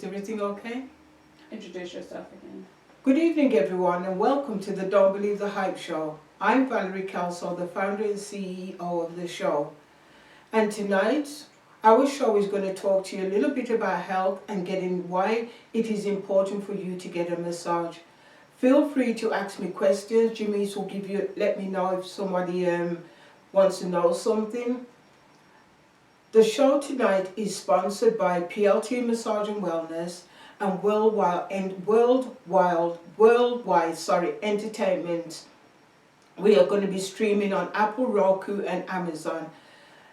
Is everything okay? Introduce yourself again. Good evening, everyone, and welcome to the Don't Believe the Hype show. I'm Valerie, the founder and CEO of the show. And tonight, our show is going to talk to you a little bit about health and getting why it is important for you to get a massage. Feel free to ask me questions. Jimmy's will let me know if somebody wants to know something. The show tonight is sponsored by PLT Massage and Wellness and Worldwide Entertainment. We are going to be streaming on Apple, Roku and Amazon.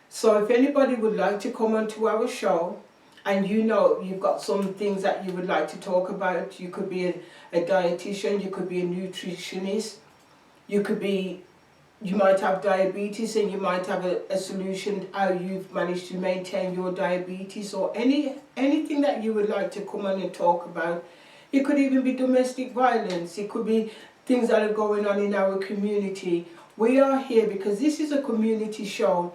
So if anybody would like to come onto our show and you've got some things that you would like to talk about, you could be a dietitian, you could be a nutritionist, you might have diabetes and you might have a solution how you've managed to maintain your diabetes, or anything that you would like to come on and talk about. It could even be domestic violence. It could be things that are going on in our community. We are here because this is a community show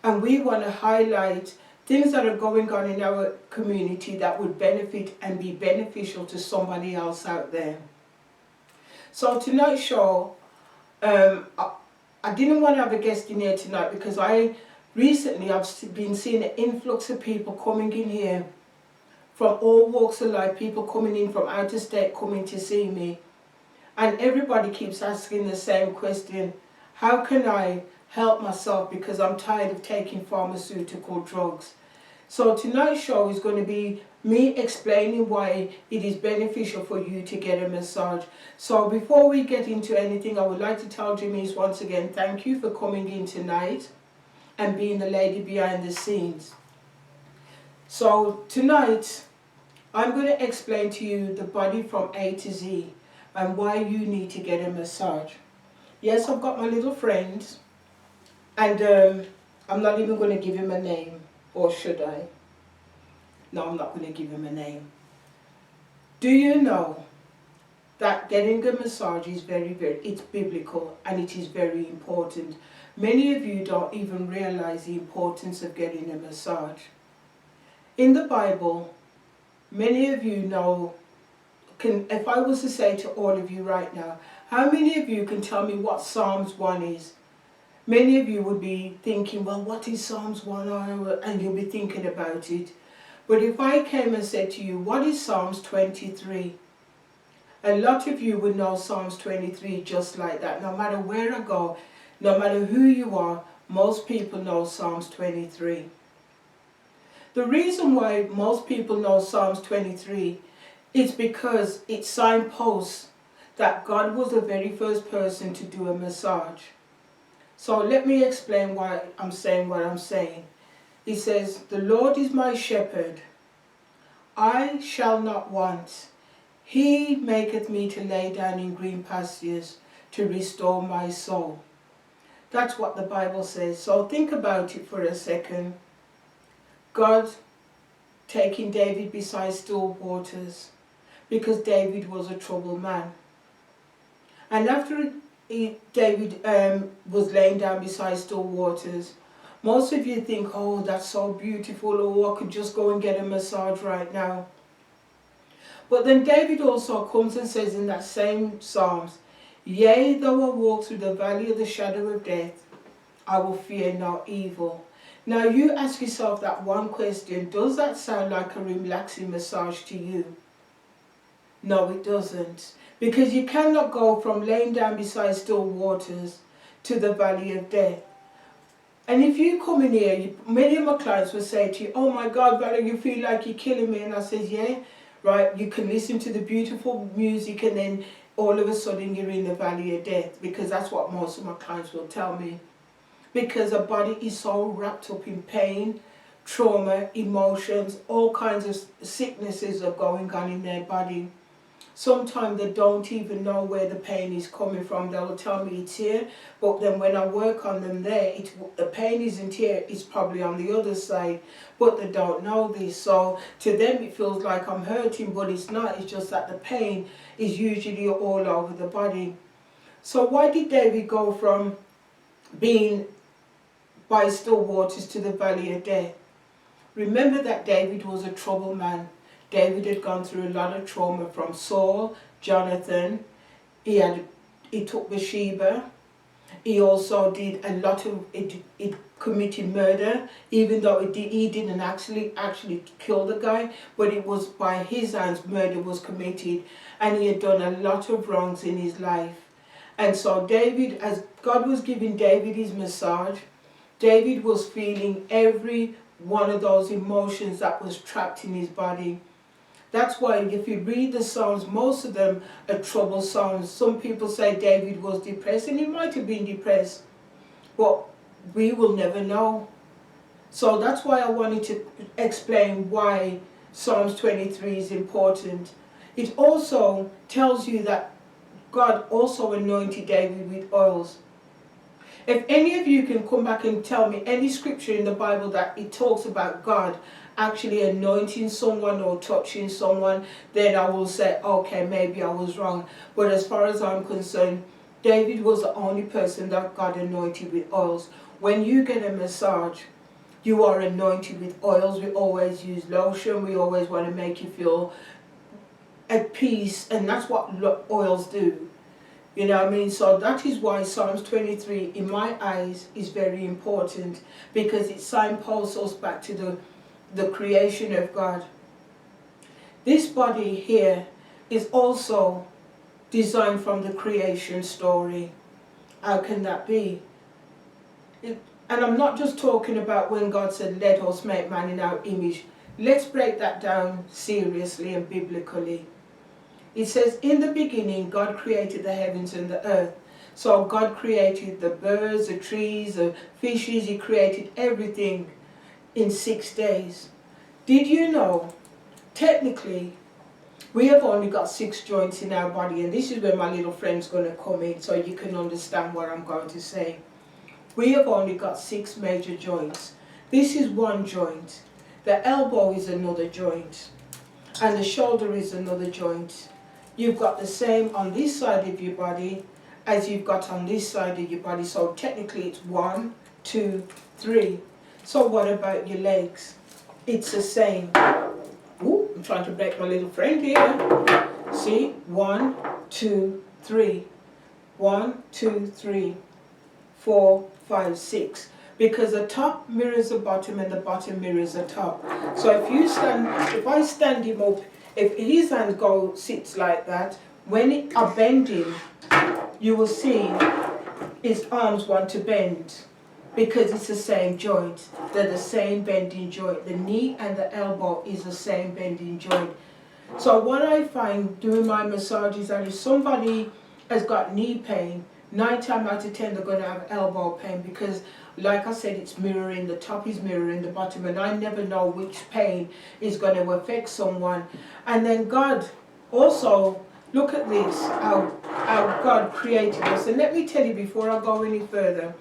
and we want to highlight things that are going on in our community that would benefit and be beneficial to somebody else out there. So tonight's show, I didn't want to have a guest in here tonight because I've been seeing an influx of people coming in here from all walks of life, people coming in from out of state coming to see me. And everybody keeps asking the same question: how can I help myself because I'm tired of taking pharmaceutical drugs? So tonight's show is going to be me explaining why it is beneficial for you to get a massage. So before we get into anything, I would like to tell Jimmy's once again, thank you for coming in tonight and being the lady behind the scenes. So tonight, I'm going to explain to you the body from A to Z and why you need to get a massage. Yes, I've got my little friend, and I'm not even going to give him a name, or should I? No, I'm not going to give him a name. Do you know that getting a massage is it's biblical and it is very important? Many of you don't even realize the importance of getting a massage. In the Bible, many of you know, if I was to say to all of you right now, how many of you can tell me what Psalms 1 is? Many of you would be thinking, well, what is Psalms 1? And you'll be thinking about it. But if I came and said to you, what is Psalms 23? A lot of you would know Psalms 23 just like that. No matter where I go, no matter who you are, most people know Psalms 23. The reason why most people know Psalms 23 is because it signposts that God was the very first person to do a massage. So let me explain why I'm saying what I'm saying. He says, the Lord is my shepherd, I shall not want. He maketh me to lay down in green pastures, to restore my soul. That's what the Bible says. So think about it for a second. God taking David beside still waters, because David was a troubled man. And after David was laying down beside still waters, most of you think, oh, that's so beautiful, or I could just go and get a massage right now. But then David also comes and says in that same Psalms, yea, though I walk through the valley of the shadow of death, I will fear no evil. Now you ask yourself that one question, does that sound like a relaxing massage to you? No, it doesn't. Because you cannot go from laying down beside still waters to the valley of death. And if you come in here, many of my clients will say to you, oh my God, Valerie, you feel like you're killing me. And I says, yeah, right, you can listen to the beautiful music and then all of a sudden you're in the valley of death. Because that's what most of my clients will tell me. Because the body is so wrapped up in pain, trauma, emotions, all kinds of sicknesses are going on in their body. Sometimes they don't even know where the pain is coming from. They will tell me it's here, but then when I work on them there, the pain isn't here, it's probably on the other side, but they don't know this. So to them it feels like I'm hurting, but it's not. It's just that the pain is usually all over the body. So why did David go from being by still waters to the valley of death? Remember that David was a troubled man. David had gone through a lot of trauma from Saul, Jonathan. He took Bathsheba. He also did a lot of it committed murder, even though he didn't actually kill the guy, but it was by his hands murder was committed, and he had done a lot of wrongs in his life. And so David, as God was giving David his massage, David was feeling every one of those emotions that was trapped in his body. That's why if you read the Psalms, most of them are trouble Psalms. Some people say David was depressed, and he might have been depressed, but we will never know. So that's why I wanted to explain why Psalms 23 is important. It also tells you that God also anointed David with oils. If any of you can come back and tell me any scripture in the Bible that it talks about God actually anointing someone or touching someone, then I will say, okay, maybe I was wrong. But as far as I'm concerned, David was the only person that God anointed with oils. When you get a massage, you are anointed with oils. We always use lotion. We always want to make you feel at peace, and that's what oils do. You know what I mean? So that is why Psalms 23, in my eyes, is very important, because it signposts us back to the creation of God. This body here is also designed from the creation story. How can that be? And I'm not just talking about when God said, let us make man in our image. Let's break that down seriously and biblically. It says, in the beginning, God created the heavens and the earth. So God created the birds, the trees, the fishes. He created everything in 6 days. Did you know, technically, we have only got 6 joints in our body. And this is where my little friend's going to come in so you can understand what I'm going to say. We have only got 6 major joints. This is one joint. The elbow is another joint. And the shoulder is another joint. You've got the same on this side of your body as you've got on this side of your body. So technically it's 1, 2, 3. So what about your legs? It's the same. Ooh, I'm trying to break my little friend here. See? 1, 2, 3. 1, 2, 3. 4, 5, 6. Because the top mirrors the bottom and the bottom mirrors the top. So if I stand him up, if his hand sits like that, when I bend him, you will see his arms want to bend, because it's the same joint. They're the same bending joint. The knee and the elbow is the same bending joint. So what I find doing my massage is that if somebody has got knee pain, 9 times out of 10 they're going to have elbow pain, because like I said, it's mirroring, the top is mirroring the bottom, and I never know which pain is going to affect someone. And then God also, look at this, how God created us. And let me tell you before I go any further,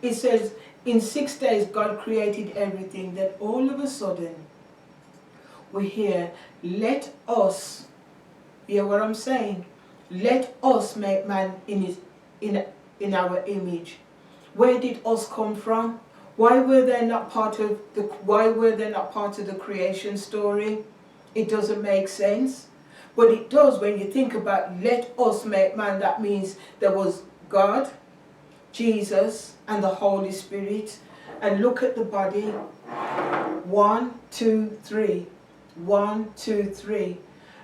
it says in 6 days God created everything. Then all of a sudden we hear, let us, you hear what I'm saying? Let us make man in our image. Where did us come from? Why were they not part of the creation story? It doesn't make sense. But it does when you think about let us make man. That means there was God, Jesus, and the Holy Spirit. And look at the body. 1, 2, 3. 1, 2, 3.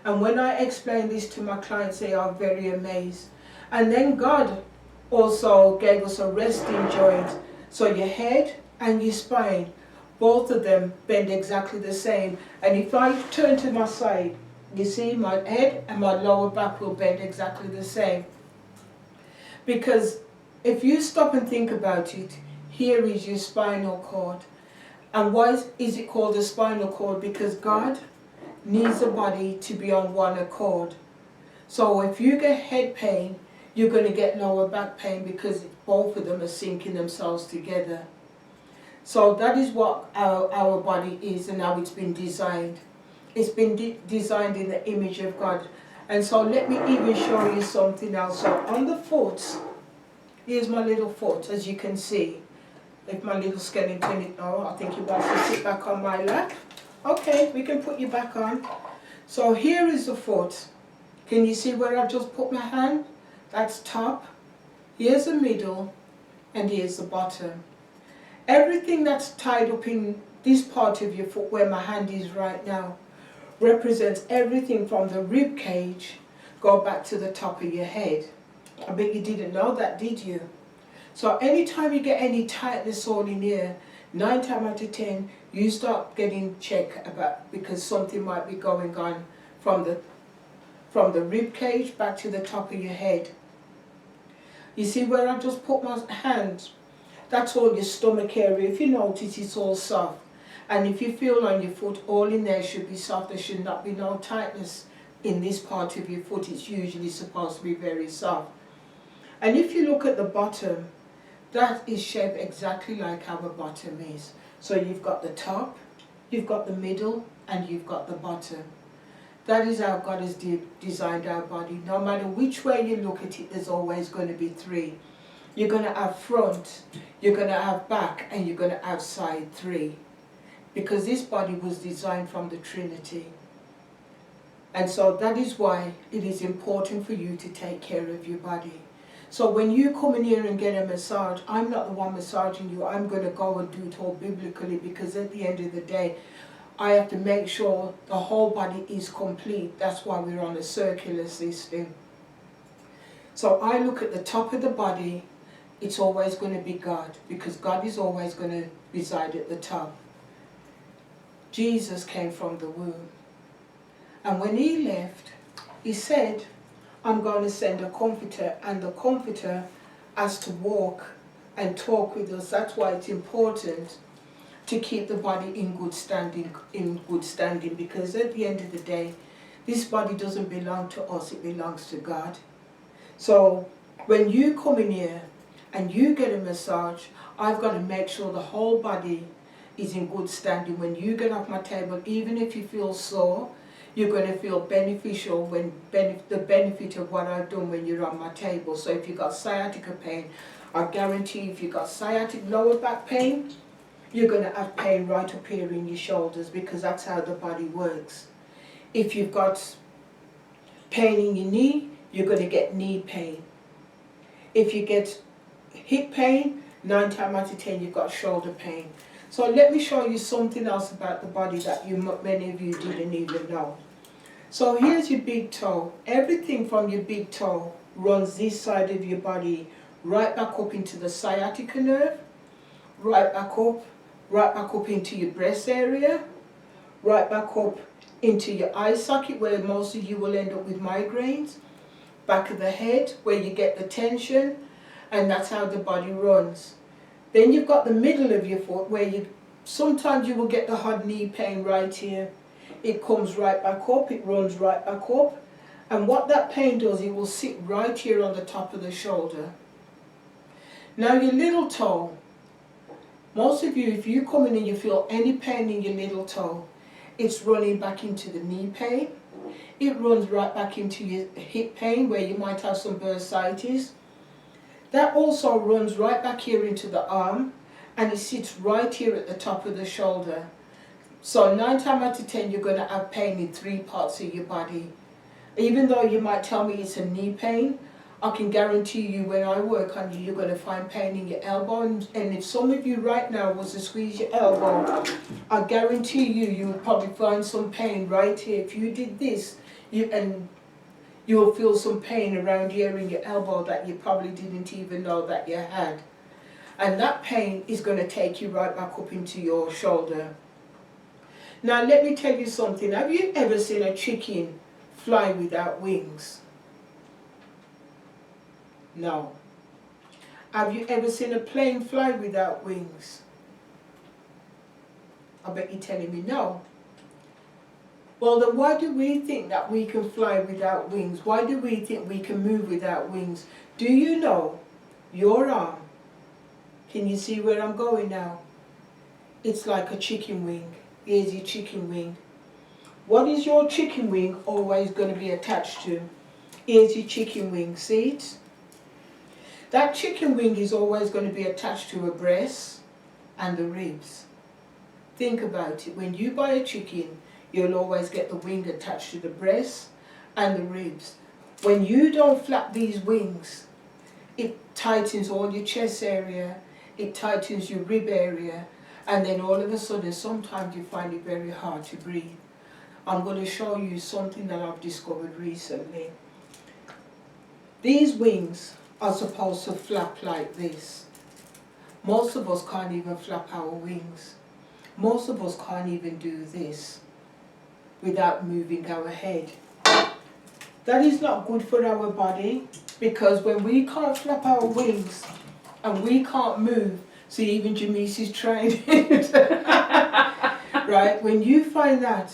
And when I explain this to my clients, they are very amazed. And then God also gave us a resting joint. So your head and your spine, both of them bend exactly the same. And if I turn to my side, you see my head and my lower back will bend exactly the same. Because if you stop and think about it, here is your spinal cord. And why is it called a spinal cord? Because God needs the body to be on one accord. So if you get head pain, you're going to get lower back pain, because both of them are syncing themselves together. So that is what our body is and how it's been designed. It's been designed in the image of God. And so let me even show you something else. So on the foot, here's my little foot, as you can see. If my little skeleton, I think he wants to sit back on my lap. Okay, we can put you back on. So here is the foot. Can you see where I've just put my hand? That's top. Here's the middle, and here's the bottom. Everything that's tied up in this part of your foot where my hand is right now represents everything from the rib cage go back to the top of your head. I bet you didn't know that, did you? So anytime you get any tightness all in here, 9 times out of 10, you start getting checked about, because something might be going on from the rib cage back to the top of your head. You see where I just put my hand? That's all your stomach area. If you notice, it's all soft. And if you feel on your foot, all in there should be soft. There should not be no tightness in this part of your foot. It's usually supposed to be very soft. And if you look at the bottom, that is shaped exactly like our bottom is. So you've got the top, you've got the middle, and you've got the bottom. That is how God has designed our body. No matter which way you look at it, there's always going to be 3. You're going to have front, you're going to have back, and you're going to have side 3. Because this body was designed from the Trinity. And so that is why it is important for you to take care of your body. So when you come in here and get a massage, I'm not the one massaging you. I'm going to go and do it all biblically, because at the end of the day, I have to make sure the whole body is complete. That's why we're on a circular system. So I look at the top of the body. It's always going to be God, because God is always going to reside at the top. Jesus came from the womb. And when he left, he said, I'm going to send a comforter, and the comforter has to walk and talk with us. That's why it's important to keep the body in good standing, because at the end of the day, this body doesn't belong to us, it belongs to God. So when you come in here and you get a massage, I've got to make sure the whole body is in good standing. When you get off my table, even if you feel sore, you're going to feel beneficial when the benefit of what I've done when you're on my table. So if you've got sciatica pain, I guarantee if you've got sciatic lower back pain, you're going to have pain right up here in your shoulders, because that's how the body works. If you've got pain in your knee, you're going to get knee pain. If you get hip pain, 9 times out of 10 you've got shoulder pain. So let me show you something else about the body that many of you didn't even know. So here's your big toe. Everything from your big toe runs this side of your body right back up into the sciatica nerve, right back up into your breast area, right back up into your eye socket where most of you will end up with migraines, back of the head where you get the tension, and that's how the body runs. Then you've got the middle of your foot where sometimes you will get the hot knee pain right here. It comes right back up, it runs right back up, and what that pain does, it will sit right here on the top of the shoulder. Now your little toe, most of you, if you come in and you feel any pain in your little toe, it's running back into the knee pain. It runs right back into your hip pain where you might have some bursitis. That also runs right back here into the arm, and it sits right here at the top of the shoulder. So 9 times out of 10 you're going to have pain in 3 parts of your body. Even though you might tell me it's a knee pain, I can guarantee you when I work on you, you're going to find pain in your elbow. And if some of you right now was to squeeze your elbow, I guarantee you would probably find some pain right here. If you did this, you will feel some pain around here in your elbow that you probably didn't even know that you had. And that pain is going to take you right back up into your shoulder. Now let me tell you something. Have you ever seen a chicken fly without wings? No. Have you ever seen a plane fly without wings? I bet you're telling me no. Well, then why do we think that we can fly without wings? Why do we think we can move without wings? Do you know your arm? Can you see where I'm going now? It's like a chicken wing. Here's your chicken wing. What is your chicken wing always going to be attached to? Here's your chicken wing. See it? That chicken wing is always going to be attached to a breast and the ribs. Think about it. When you buy a chicken, you'll always get the wing attached to the breast and the ribs. When you don't flap these wings, it tightens all your chest area, it tightens your rib area, and then all of a sudden sometimes you find it very hard to breathe. I'm going to show you something that I've discovered recently. These wings are supposed to flap like this. Most of us can't even flap our wings. Most of us can't even do this without moving our head. That is not good for our body, because when we can't flap our wings and we can't move, see, even Janice is trained. Right? When you find that,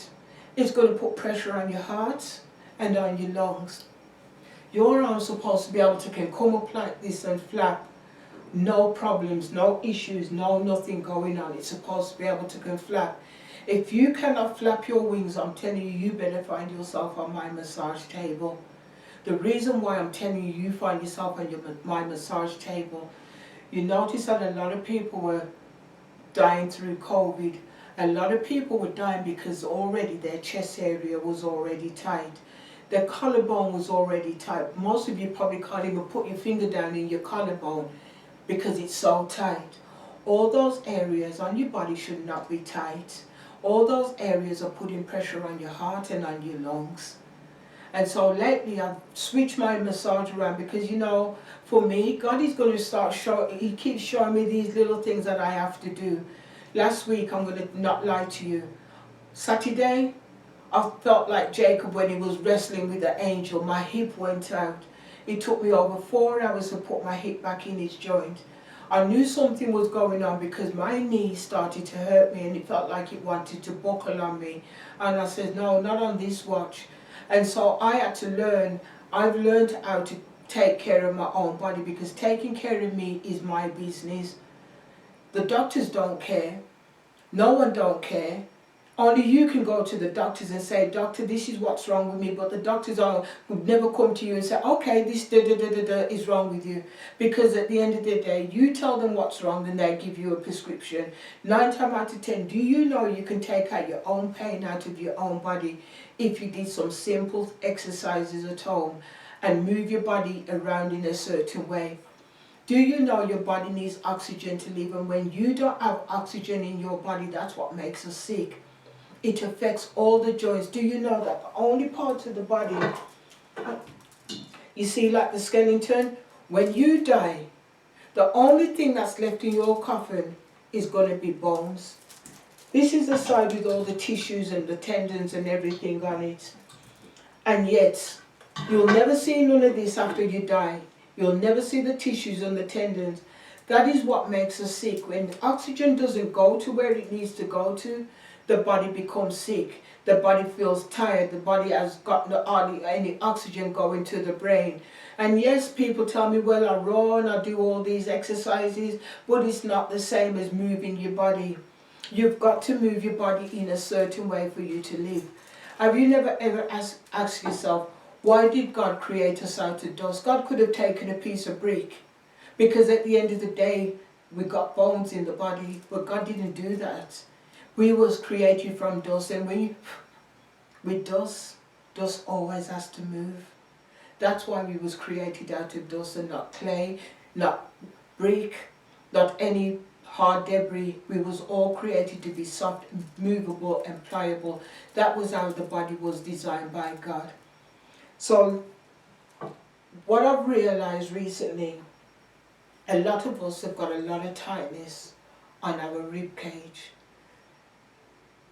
it's going to put pressure on your heart and on your lungs. Your arm's supposed to be able to can come up like this and flap. No problems, no issues, no nothing going on. It's supposed to be able to can flap. If you cannot flap your wings, I'm telling you, you better find yourself on my massage table. The reason why I'm telling you, you find yourself on my massage table, you notice that a lot of people were dying through COVID. A lot of people were dying because already their chest area was already tight. Their collarbone was already tight. Most of you probably can't even put your finger down in your collarbone because it's so tight. All those areas on your body should not be tight. All those areas are putting pressure on your heart and on your lungs. And so lately I've switched my massage around because, you know, for me, God is going to start showing, He keeps showing me these little things that I have to do. Last week, I'm going to not lie to you, Saturday, I felt like Jacob when he was wrestling with the angel. My hip went out. It took me over 4 hours to put my hip back in its joint. I knew something was going on because my knee started to hurt me and it felt like it wanted to buckle on me. And I said, no, not on this watch. And so I had to learn. I've learned how to take care of my own body, because taking care of me is my business. The doctors don't care. No one don't care. Only you can go to the doctors and say, doctor, this is what's wrong with me. But the doctors would never come to you and say, okay, this is wrong with you. Because at the end of the day, you tell them what's wrong and they give you a prescription. 9 times out of 10, do you know you can take out your own pain out of your own body if you did some simple exercises at home and move your body around in a certain way? Do you know your body needs oxygen to live? And when you don't have oxygen in your body, that's what makes us sick. It affects all the joints. Do you know that the only parts of the body, you see, like the skeleton, when you die, the only thing that's left in your coffin is going to be bones. This is the side with all the tissues and the tendons and everything on it. And yet, you'll never see none of this after you die. You'll never see the tissues and the tendons. That is what makes us sick. When oxygen doesn't go to where it needs to go to, the body becomes sick. The body feels tired. The body has got hardly any oxygen going to the brain. And yes, people tell me, well, I run, I do all these exercises, but it's not the same as moving your body. You've got to move your body in a certain way for you to live. Have you never ever asked yourself, why did God create us out of dust? God could have taken a piece of brick, because at the end of the day, we got bones in the body, but God didn't do that. We was created from dust, and with dust always has to move. That's why we was created out of dust and not clay, not brick, not any hard debris. We was all created to be soft, movable and pliable. That was how the body was designed by God. So what I've realized recently, a lot of us have got a lot of tightness on our rib cage.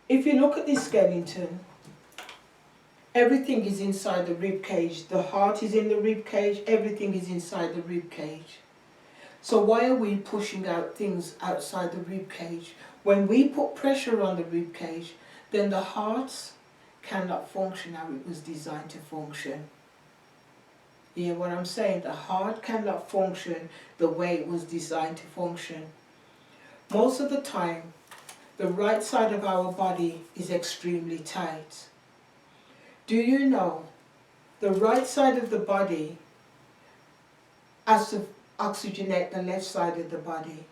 If you look at this skeleton, everything is inside the rib cage. The heart is in the rib cage. Everything is inside the rib cage. So why are we pushing out things outside the rib cage? When we put pressure on the rib cage, then the heart cannot function how it was designed to function. You hear what I'm saying? The heart cannot function the way it was designed to function. Most of the time, the right side of our body is extremely tight. Do you know the right side of the body has to oxygenate the left side of the body?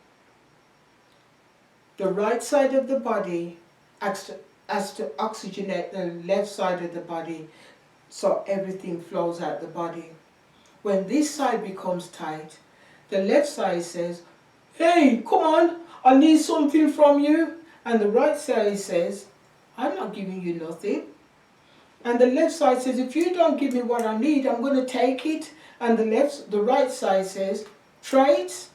The right side of the body has to has to oxygenate the left side of the body so everything flows out the body. When this side becomes tight, the left side says, hey, come on, I need something from you. And the right side says, I'm not giving you nothing. And the left side says, if you don't give me what I need, I'm going to take it. And the right side says, try it.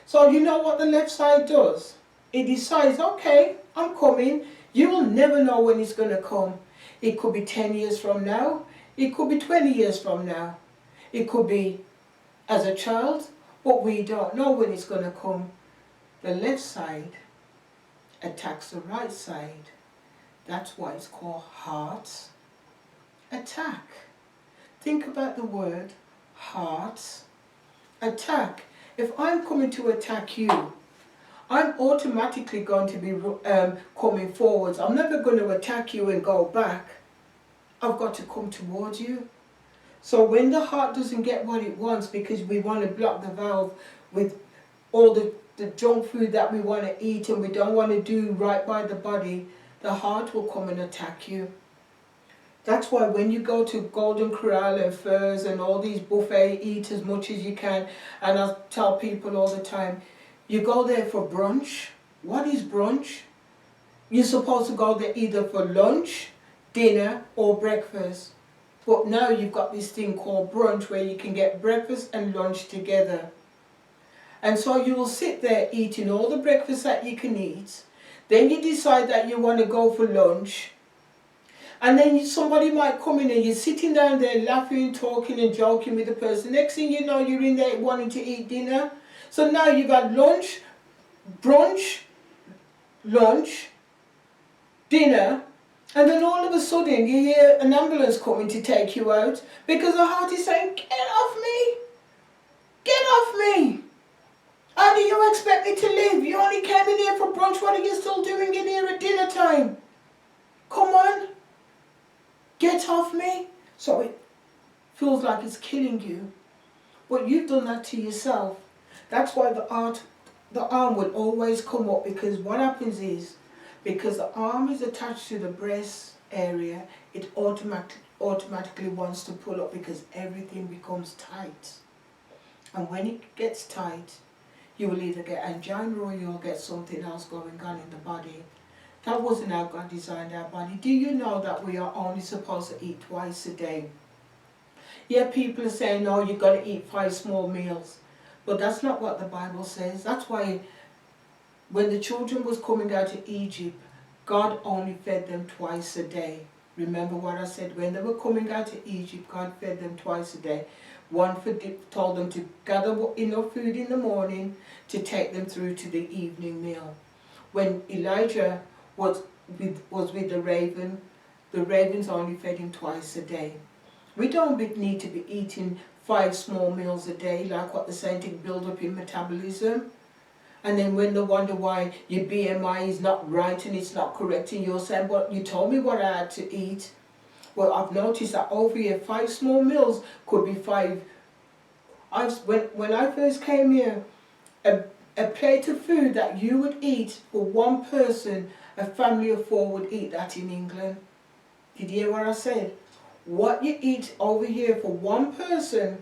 So you know what the left side does? It decides, okay, I'm coming. You will never know when it's going to come. It could be 10 years from now. It could be 20 years from now. It could be as a child, but we don't know when it's going to come. The left side attacks the right side. That's why it's called heart attack. Think about the word heart attack. If I'm coming to attack you, I'm automatically going to be coming forwards. I'm never going to attack you and go back. I've got to come towards you. So when the heart doesn't get what it wants because we want to block the valve with all the junk food that we want to eat and we don't want to do right by the body, the heart will come and attack you. That's why when you go to Golden Corral and Furs and all these buffet, eat as much as you can. And I tell people all the time, you go there for brunch. What is brunch? You're supposed to go there either for lunch, dinner or breakfast. But now you've got this thing called brunch where you can get breakfast and lunch together. And so you will sit there eating all the breakfast that you can eat. Then you decide that you want to go for lunch. And then somebody might come in and you're sitting down there laughing, talking and joking with the person. Next thing you know, you're in there wanting to eat dinner. So now you've got lunch, brunch, lunch, dinner, and then all of a sudden you hear an ambulance coming to take you out because the heart is saying, get off me, get off me. How do you expect me to live? You only came in here for brunch, what are you still doing in here at dinner time? Come on, get off me. So it feels like it's killing you, but you've done that to yourself. That's why the arm will always come up, because what happens is, because the arm is attached to the breast area, it automatically wants to pull up because everything becomes tight. And when it gets tight, you will either get angina or you'll get something else going on in the body. That wasn't how God designed our body. Do you know that we are only supposed to eat twice a day? Yeah, people are saying, no, you've got to eat 5 small meals. But that's not what the Bible says. That's why when the children was coming out of Egypt, God only fed them twice a day. Remember what I said? When they were coming out of Egypt, God fed them twice a day. Told them to gather enough food in the morning to take them through to the evening meal. When Elijah was with the ravens only fed him twice a day. We don't need to be eating 5 small meals a day like what they're saying to build up your metabolism. And then when they wonder why your BMI is not right and it's not correct, and you're saying, well, you told me what I had to eat. Well, I've noticed that over here, 5 small meals could be 5. When I first came here, a plate of food that you would eat for one person, a family of 4 would eat that in England. Did you hear what I said? What you eat over here for one person,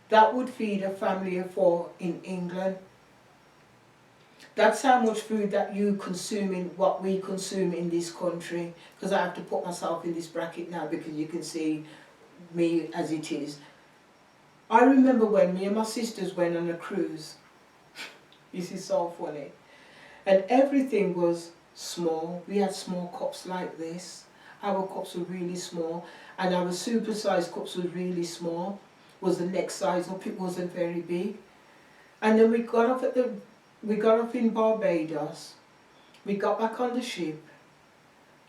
that would feed a family of 4 in England. That's how much food that you consume in what we consume in this country. Because I have to put myself in this bracket now because you can see me as it is. I remember when me and my sisters went on a cruise. This is so funny. And everything was small. We had small cups like this. Our cups were really small. And our super-sized cups were really small. Was the next size up. It wasn't very big. And then we got off in Barbados. We got back on the ship.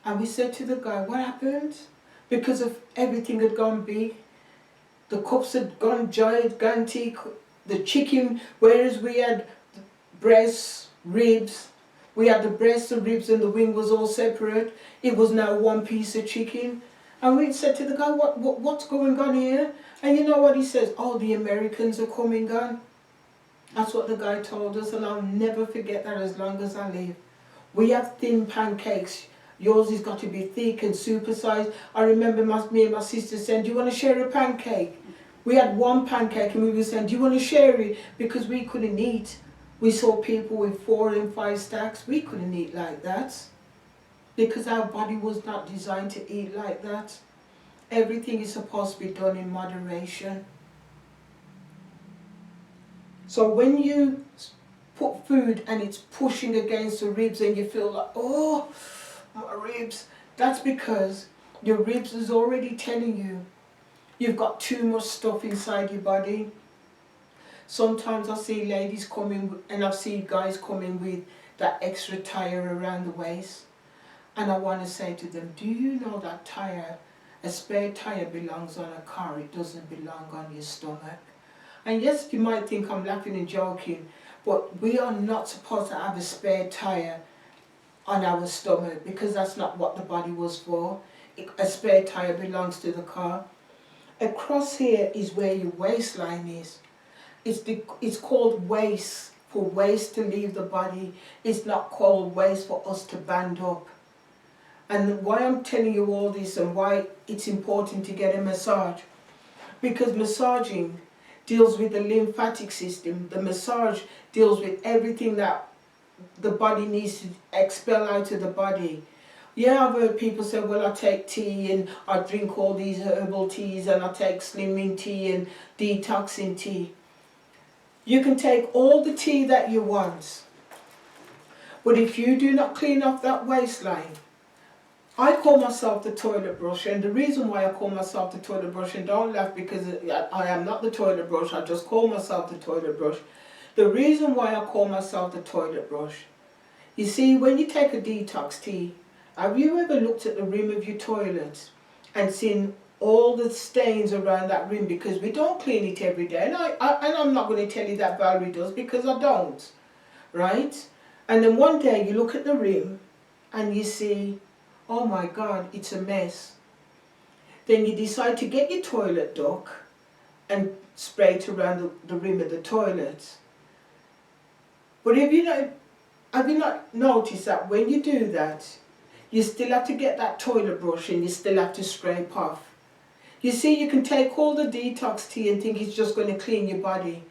And we said to the guy, what happened? Because of everything had gone big. The cups had gone gigantic. The chicken, whereas we had breasts, ribs. We had the breasts, the ribs and the wing was all separate. It was now one piece of chicken. And we said to the guy, what's going on here? And you know what he says? Oh, the Americans are coming on. That's what the guy told us, and I'll never forget that as long as I live. We have thin pancakes Yours has got to be thick and supersized. I remember me and my sister saying, do you want to share a pancake? We had one pancake and we were saying, do you want to share it? Because we couldn't eat. We saw people with 4 and 5 stacks. We couldn't eat like that. Because our body was not designed to eat like that. Everything is supposed to be done in moderation. So when you put food and it's pushing against the ribs and you feel like, oh, my ribs, that's because your ribs is already telling you you've got too much stuff inside your body. Sometimes I see ladies come in and I see guys come in with that extra tire around the waist. And I want to say to them, do you know that tire, a spare tire belongs on a car, it doesn't belong on your stomach. And yes, you might think I'm laughing and joking, but we are not supposed to have a spare tire on our stomach because that's not what the body was for. A spare tire belongs to the car. Across here is where your waistline is. It's called waist, for waste to leave the body. It's not called waist for us to band up. And why I'm telling you all this and why it's important to get a massage, because massaging deals with the lymphatic system. The massage deals with everything that the body needs to expel out of the body. Yeah, I've heard people say, well, I take tea and I drink all these herbal teas and I take slimming tea and detoxing tea. You can take all the tea that you want, but if you do not clean up that waistline, I call myself the toilet brush, and the reason why I call myself the toilet brush, and don't laugh because I am not the toilet brush, I just call myself the toilet brush. The reason why I call myself the toilet brush, you see, when you take a detox tea, have you ever looked at the rim of your toilet and seen all the stains around that rim? Because we don't clean it every day, and I'm not going to tell you that Valerie does because I don't, right? And then one day you look at the rim and you see, oh my God, it's a mess. Then you decide to get your toilet duck and spray it around the rim of the toilet. But have you not noticed that when you do that, you still have to get that toilet brush and you still have to scrape off? You see, you can take all the detox tea and think it's just going to clean your body.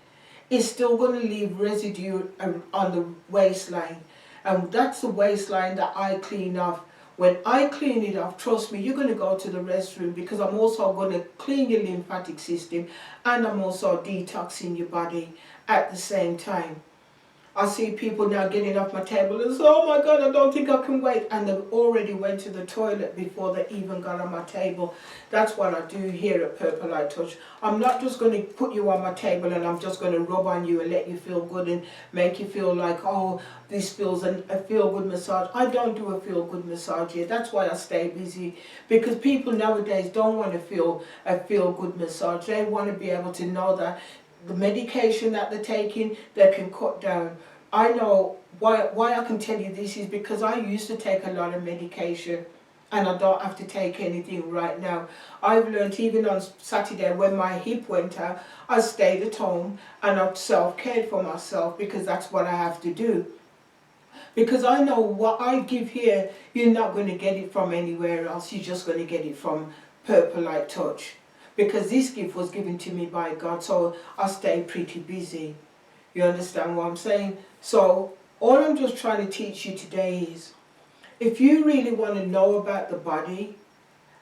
It's still going to leave residue on the waistline. And that's the waistline that I clean off. When I clean it off, trust me, you're going to go to the restroom because I'm also going to clean your lymphatic system and I'm also detoxing your body at the same time. I see people now getting off my table and say, oh my God, I don't think I can wait. And they've already went to the toilet before they even got on my table. That's what I do here at Purple Light Touch. I'm not just going to put you on my table and I'm just going to rub on you and let you feel good and make you feel like, oh, this feels a feel-good massage. I don't do a feel-good massage here. That's why I stay busy. Because people nowadays don't want to feel a feel-good massage. They want to be able to know that the medication that they're taking, they can cut down. I know why I can tell you this is because I used to take a lot of medication and I don't have to take anything right now. I've learned even on Saturday when my hip went out, I stayed at home and I've self-cared for myself because that's what I have to do. Because I know what I give here, you're not going to get it from anywhere else. You're just going to get it from Purple Light Touch. Because this gift was given to me by God, so I stay pretty busy. You understand what I'm saying? So all I'm just trying to teach you today is, if you really want to know about the body,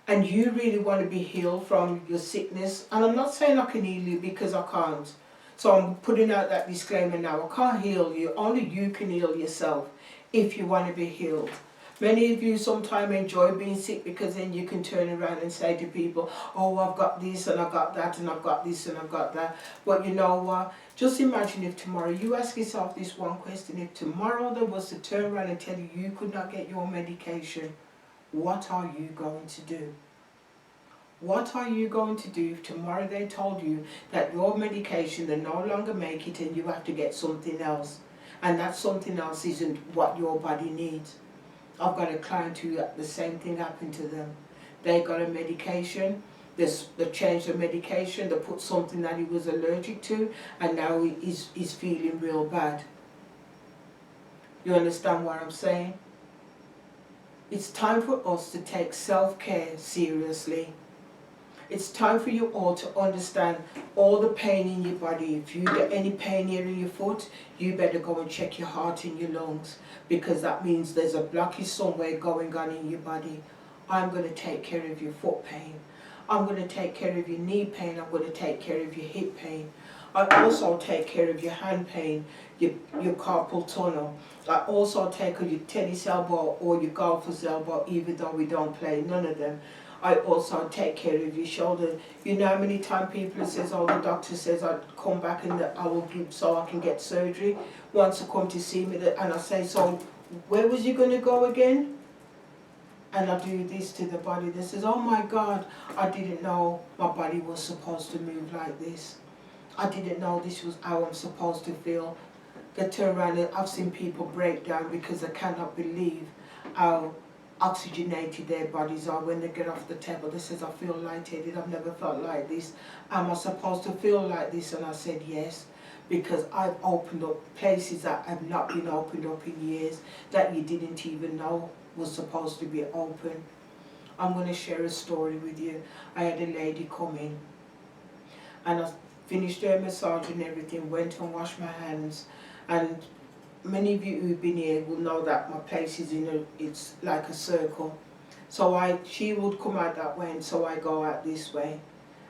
and you really want to be healed from your sickness, and I'm not saying I can heal you because I can't. So I'm putting out that disclaimer now. I can't heal you. Only you can heal yourself if you want to be healed. Many of you sometimes enjoy being sick because then you can turn around and say to people, oh, I've got this and I've got that and I've got this and I've got that. But you know what? Just imagine if tomorrow, you ask yourself this one question, if tomorrow there was to turn around and tell you you could not get your medication, what are you going to do? What are you going to do if tomorrow they told you that your medication, they no longer make it and you have to get something else? And that something else isn't what your body needs. I've got a client who the same thing happened to them. They got a medication, they changed the medication, they put something that he was allergic to, and now he's feeling real bad. You understand what I'm saying? It's time for us to take self-care seriously. It's time for you all to understand all the pain in your body. If you get any pain here in your foot, you better go and check your heart and your lungs, because that means there's a blockage somewhere going on in your body. I'm going to take care of your foot pain. I'm going to take care of your knee pain. I'm going to take care of your hip pain. I also take care of your hand pain, your carpal tunnel. I also take care of your tennis elbow or your golfer's elbow, even though we don't play none of them. I also take care of your shoulder. You know how many times people says, oh, the doctor says I'd come back in the hour group so I can get surgery. Once I come to see me, and I say, so where was you going to go again? And I do this to the body. They says, oh my God, I didn't know my body was supposed to move like this. I didn't know this was how I'm supposed to feel. They turn around and I've seen people break down because they cannot believe how oxygenated their bodies are when they get off the table. They says, I feel lightheaded, I've never felt like this. Am I supposed to feel like this? And I said, yes, because I've opened up places that have not been opened up in years, that you didn't even know was supposed to be open. I'm going to share a story with you. I had a lady come in, and I finished her massage and everything, went and washed my hands, and many of you who've been here will know that my place is it's like a circle. So she would come out that way, and so I go out this way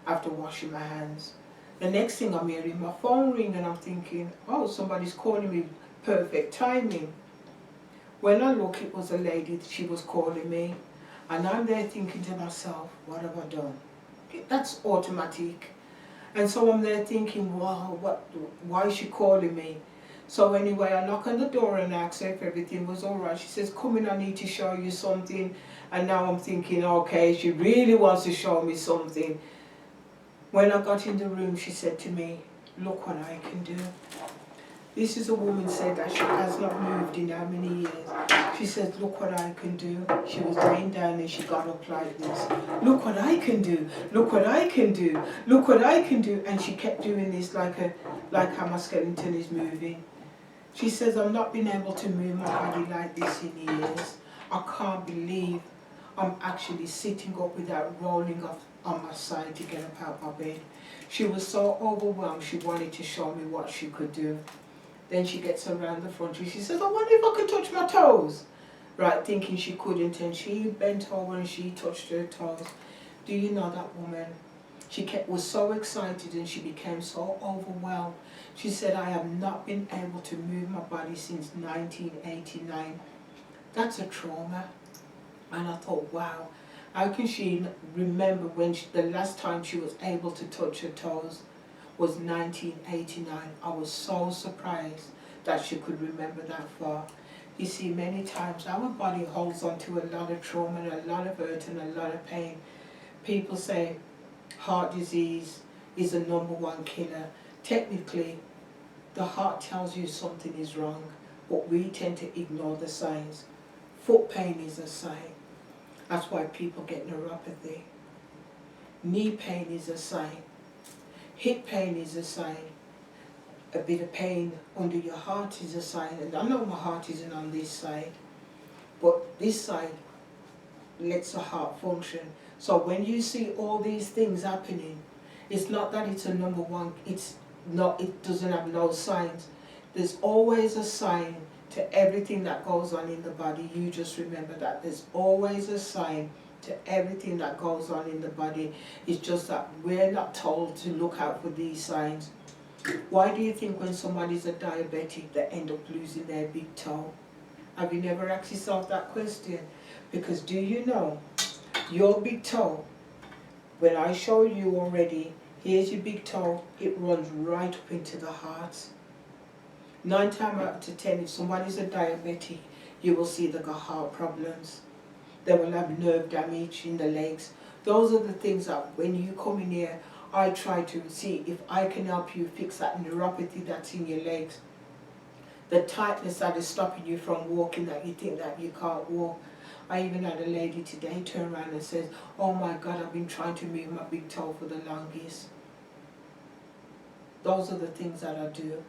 after washing my hands. The next thing I'm hearing my phone ring, and I'm thinking, oh, somebody's calling me, perfect timing. When I look, it was a lady, she was calling me, and I'm there thinking to myself, what have I done? That's automatic. And so I'm there thinking, wow, why is she calling me? So anyway, I knock on the door and ask her if everything was all right. She says, come in, I need to show you something. And now I'm thinking, okay, she really wants to show me something. When I got in the room, she said to me, look what I can do. This is a woman said that she has not moved in how many years. She said, look what I can do. She was laying down and she got up like this. Look what I can do. Look what I can do. Look what I can do. And she kept doing this like how my skeleton is moving. She says, I've not been able to move my body like this in years. I can't believe I'm actually sitting up without rolling off on my side to get up out of my bed. She was so overwhelmed, she wanted to show me what she could do. Then she gets around the front and she says, I wonder if I could touch my toes. Right, thinking she couldn't, and she bent over and she touched her toes. Do you know that woman? She was so excited and she became so overwhelmed. She said, I have not been able to move my body since 1989. That's a trauma. And I thought, wow, how can she remember when the last time she was able to touch her toes was 1989. I was so surprised that she could remember that far. You see, many times our body holds on to a lot of trauma and a lot of hurt and a lot of pain. People say heart disease is the #1 killer. Technically, the heart tells you something is wrong, but we tend to ignore the signs. Foot pain is a sign. That's why people get neuropathy. Knee pain is a sign. Hip pain is a sign. A bit of pain under your heart is a sign. And I know my heart isn't on this side, but this side lets the heart function. So when you see all these things happening, it's not that it's a #1, it doesn't have no signs. There's always a sign to everything that goes on in the body. You just remember that. There's always a sign to everything that goes on in the body. It's just that we're not told to look out for these signs. Why do you think when somebody's a diabetic, they end up losing their big toe? Have you never asked yourself that question? Because do you know, your big toe, when I show you already, here's your big toe, it runs right up into the heart. 9 times out of 10, if somebody's a diabetic, you will see they've got heart problems. They will have nerve damage in the legs. Those are the things that when you come in here, I try to see if I can help you fix that neuropathy that's in your legs. The tightness that is stopping you from walking, that you think that you can't walk. I even had a lady today turn around and says, oh my God, I've been trying to move my big toe for the longest. Those are the things that I do.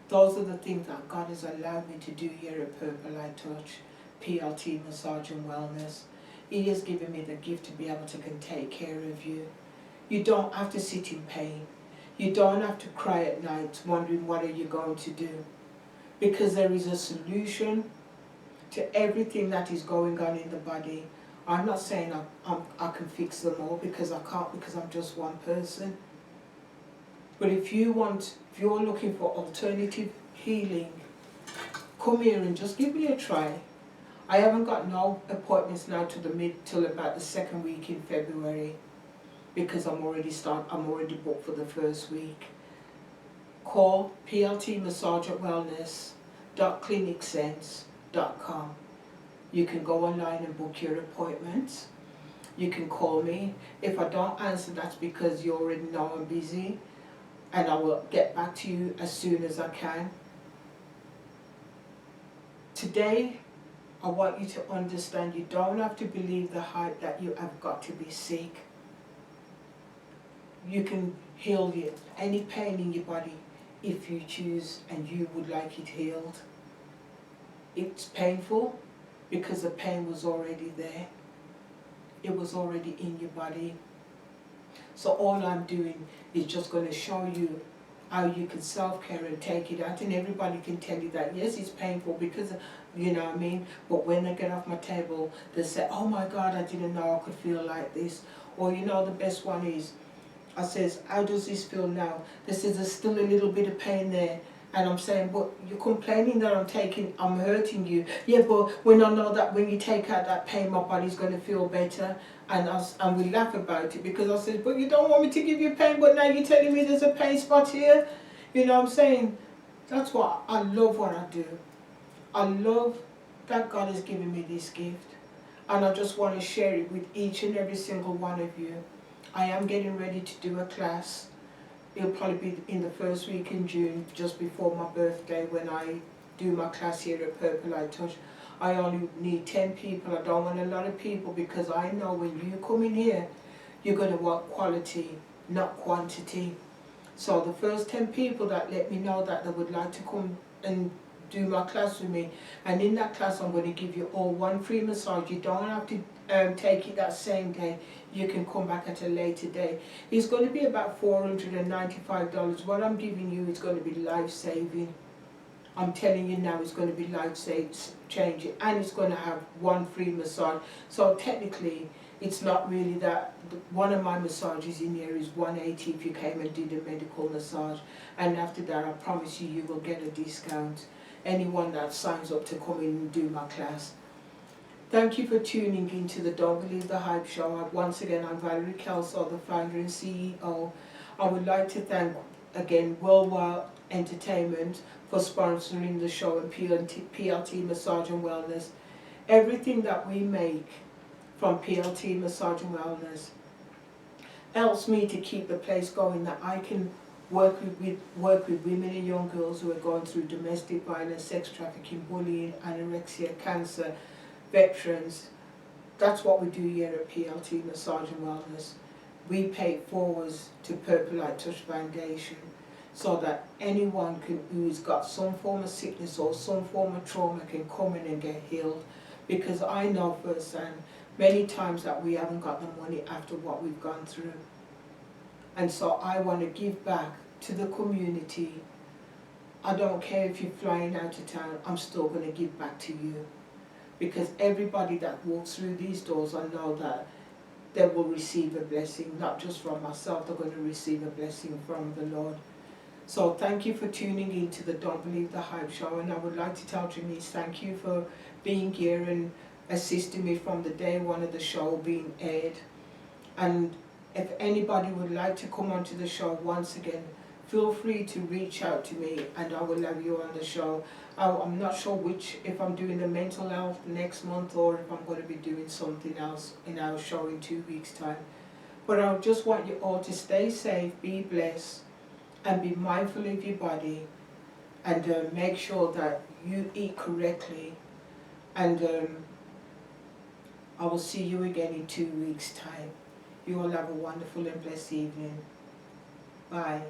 Those are the things that God has allowed me to do here at Purple Light Touch. PLT Massage and Wellness. He has given me the gift to be able to can take care of you. You don't have to sit in pain. You don't have to cry at night wondering what are you going to do. Because there is a solution to everything that is going on in the body. I'm not saying I can fix them all, because I can't, because I'm just one person. But if you're looking for alternative healing, come here and just give me a try. I haven't got no appointments now till about the second week in February, because I'm already booked for the first week. Call PLT Massage at Wellness.clinicsense.com. You can go online and book your appointments. You can call me. If I don't answer, that's because you already know I'm busy, and I will get back to you as soon as I can. Today, I want you to understand you don't have to believe the hype that you have got to be sick. You can heal any pain in your body if you choose and you would like it healed. It's painful because the pain was already there. It was already in your body. So all I'm doing is just going to show you how you can self-care and take it out, and everybody can tell you that yes, it's painful because, you know what I mean, but when they get off my table they say, oh my God, I didn't know I could feel like this. Or you know, the best one is, I says, how does this feel now? They says, there's still a little bit of pain there. And I'm saying, but you're complaining that I'm hurting you. Yeah, but when I know that when you take out that pain, my body's going to feel better. And we laugh about it, because I said, but you don't want me to give you pain, but now you're telling me there's a pain spot here. You know what I'm saying? That's what I love what I do. I love that God has given me this gift. And I just want to share it with each and every single one of you. I am getting ready to do a class. It'll probably be in the first week in June, just before my birthday, when I do my class here at Purple Light Touch. I only need 10 people. I don't want a lot of people, because I know when you come in here, you're going to want quality, not quantity. So the first 10 people that let me know that they would like to come and do my class with me, and in that class I'm going to give you all one free massage. You don't have to take it that same day. You can come back at a later day. It's going to be about $495. What I'm giving you is going to be life-saving. I'm telling you now, it's going to be life-changing, and it's going to have one free massage. So technically, it's not really that. One of my massages in here is $180 if you came and did a medical massage, and after that, I promise you, you will get a discount. Anyone that signs up to come in and do my class. Thank you for tuning in to the Don't Believe the Hype show. Once again, I'm Valerie Kelso, the founder and CEO. I would like to thank again Worldwide Entertainment for sponsoring the show, and PLT Massage and Wellness. Everything that we make from PLT Massage and Wellness helps me to keep the place going, that I can work with women and young girls who are going through domestic violence, sex trafficking, bullying, anorexia, cancer, veterans. That's what we do here at PLT Massage and Wellness. We pay it forwards to Purple Light Touch Foundation, so that anyone who's got some form of sickness or some form of trauma can come in and get healed. Because I know firsthand many times that we haven't got the money after what we've gone through. And so I want to give back to the community. I don't care if you're flying out of town, I'm still going to give back to you. Because everybody that walks through these doors, I know that they will receive a blessing, not just from myself, they're going to receive a blessing from the Lord. So thank you for tuning in to the Don't Believe the Hype show, and I would like to tell Janice, thank you for being here and assisting me from the day one of the show being aired. And if anybody would like to come onto the show once again, feel free to reach out to me and I will have you on the show. I'm not sure if I'm doing the mental health next month or if I'm going to be doing something else in our show in 2 weeks' time. But I just want you all to stay safe, be blessed, and be mindful of your body, and make sure that you eat correctly. And I will see you again in 2 weeks' time. You all have a wonderful and blessed evening. Bye.